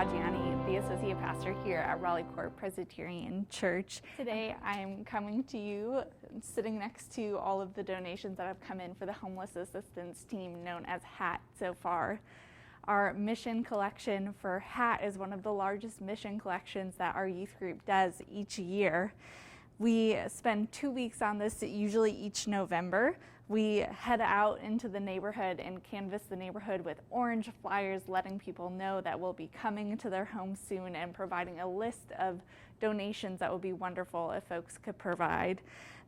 Fagiani, the Associate Pastor here at Raleigh Court Presbyterian Church. Today I'm coming to you sitting next to all of the donations that have come in for the homeless assistance team known as HAT so far. Our mission collection for HAT is one of the largest mission collections that our youth group does each year. We spend 2 weeks on this, usually each November. We head out into the neighborhood and canvass the neighborhood with orange flyers, letting people know that we'll be coming to their home soon and providing a list of donations that would be wonderful if folks could provide.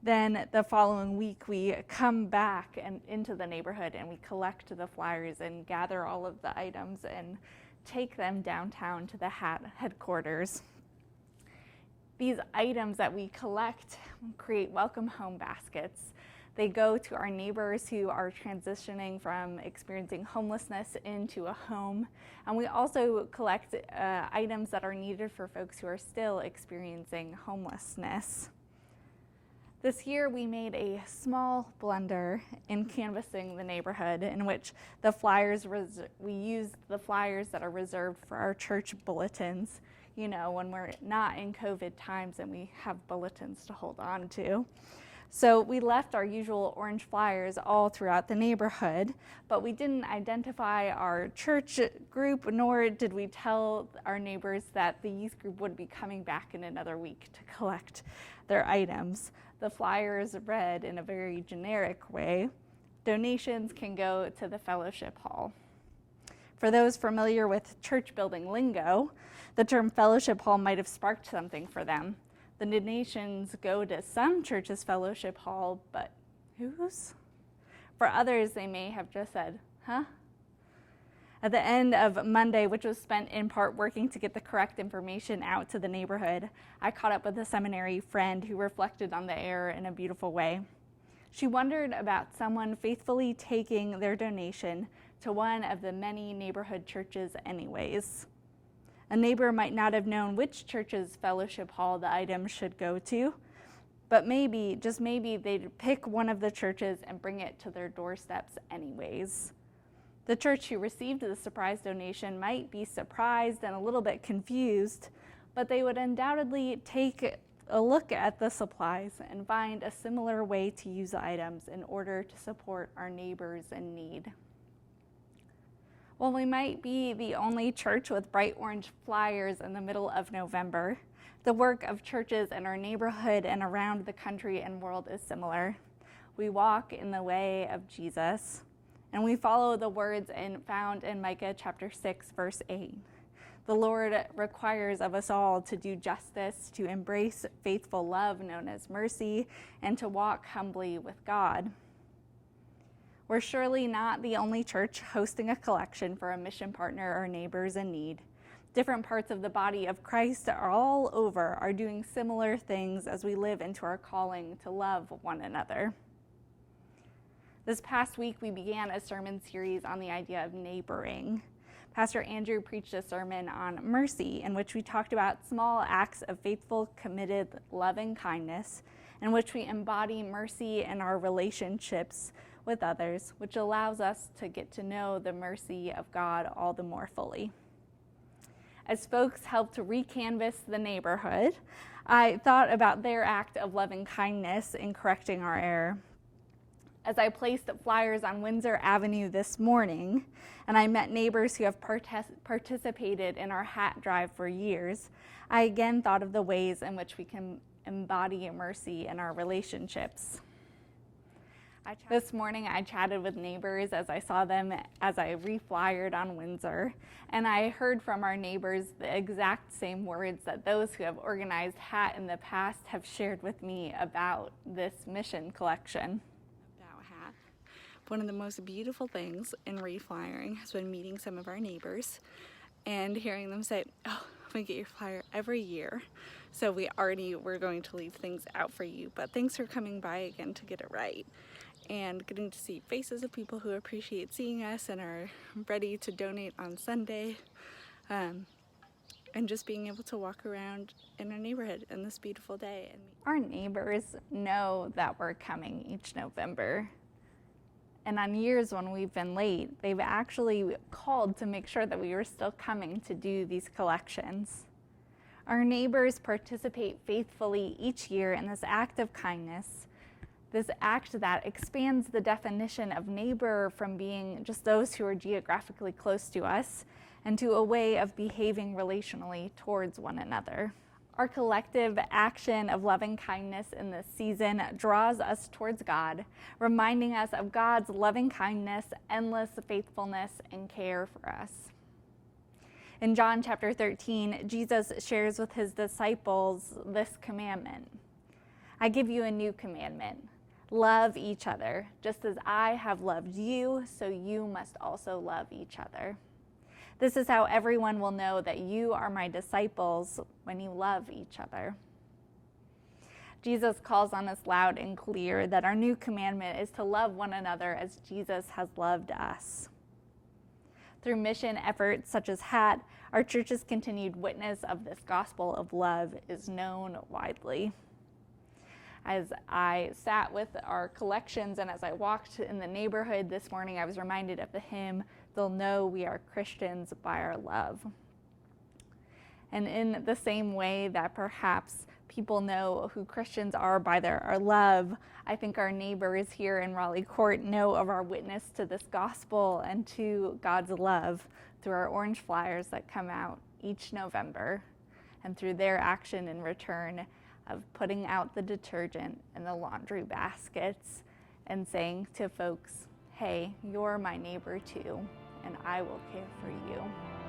Then the following week, we come back and into the neighborhood and we collect the flyers and gather all of the items and take them downtown to the HAT headquarters. These items that we collect create welcome home baskets. They go to our neighbors who are transitioning from experiencing homelessness into a home. And we also collect items that are needed for folks who are still experiencing homelessness. This year we made a small blunder in canvassing the neighborhood in which we used the flyers that are reserved for our church bulletins, you know, when we're not in COVID times and we have bulletins to hold on to. So we left our usual orange flyers all throughout the neighborhood, but we didn't identify our church group, nor did we tell our neighbors that the youth group would be coming back in another week to collect their items. The flyers read in a very generic way, donations can go to the fellowship hall. For those familiar with church building lingo, the term fellowship hall might have sparked something for them. The donations go to some churches' fellowship hall, but whose? For others, they may have just said, huh? At the end of Monday, which was spent in part working to get the correct information out to the neighborhood, I caught up with a seminary friend who reflected on the error in a beautiful way. She wondered about someone faithfully taking their donation to one of the many neighborhood churches anyways. A neighbor might not have known which church's fellowship hall the item should go to, but maybe, just maybe, they'd pick one of the churches and bring it to their doorsteps anyways. The church who received the surprise donation might be surprised and a little bit confused, but they would undoubtedly take a look at the supplies and find a similar way to use the items in order to support our neighbors in need. While we might be the only church with bright orange flyers in the middle of November, the work of churches in our neighborhood and around the country and world is similar. We walk in the way of Jesus, and we follow the words found in Micah chapter 6, verse 8. The Lord requires of us all to do justice, to embrace faithful love known as mercy, and to walk humbly with God. We're surely not the only church hosting a collection for a mission partner or neighbors in need. Different parts of the body of Christ all over are doing similar things as we live into our calling to love one another. This past week, we began a sermon series on the idea of neighboring. Pastor Andrew preached a sermon on mercy in which we talked about small acts of faithful, committed, loving kindness in which we embody mercy in our relationships with others, which allows us to get to know the mercy of God all the more fully. As folks helped to recanvass the neighborhood, I thought about their act of loving kindness in correcting our error. As I placed flyers on Windsor Avenue this morning, and I met neighbors who have participated in our HAT drive for years, I again thought of the ways in which we can embody mercy in our relationships. This morning I chatted with neighbors as I saw them as I reflyered on Windsor, and I heard from our neighbors the exact same words that those who have organized HAT in the past have shared with me about this mission collection. About HAT. One of the most beautiful things in reflyering has been meeting some of our neighbors and hearing them say, oh, we get your flyer every year, so we're going to leave things out for you, but thanks for coming by again to get it right. And getting to see faces of people who appreciate seeing us and are ready to donate on Sunday, and just being able to walk around in our neighborhood in this beautiful day. Our neighbors know that we're coming each November. And on years when we've been late, they've actually called to make sure that we were still coming to do these collections. Our neighbors participate faithfully each year in this act of kindness, this act that expands the definition of neighbor from being just those who are geographically close to us and to a way of behaving relationally towards one another. Our collective action of loving kindness in this season draws us towards God, reminding us of God's loving kindness, endless faithfulness, and care for us. In John chapter 13, Jesus shares with his disciples this commandment. I give you a new commandment. Love each other. Just as I have loved you, so you must also love each other. This is how everyone will know that you are my disciples, when you love each other. Jesus calls on us loud and clear that our new commandment is to love one another as Jesus has loved us. Through mission efforts such as HAT, our church's continued witness of this gospel of love is known widely. As I sat with our collections and as I walked in the neighborhood this morning, I was reminded of the hymn, "They'll know we are Christians by our love." And in the same way that perhaps people know who Christians are by our love, I think our neighbors here in Raleigh Court know of our witness to this gospel and to God's love through our orange flyers that come out each November and through their action in return of putting out the detergent in the laundry baskets and saying to folks, hey, you're my neighbor too, and I will care for you.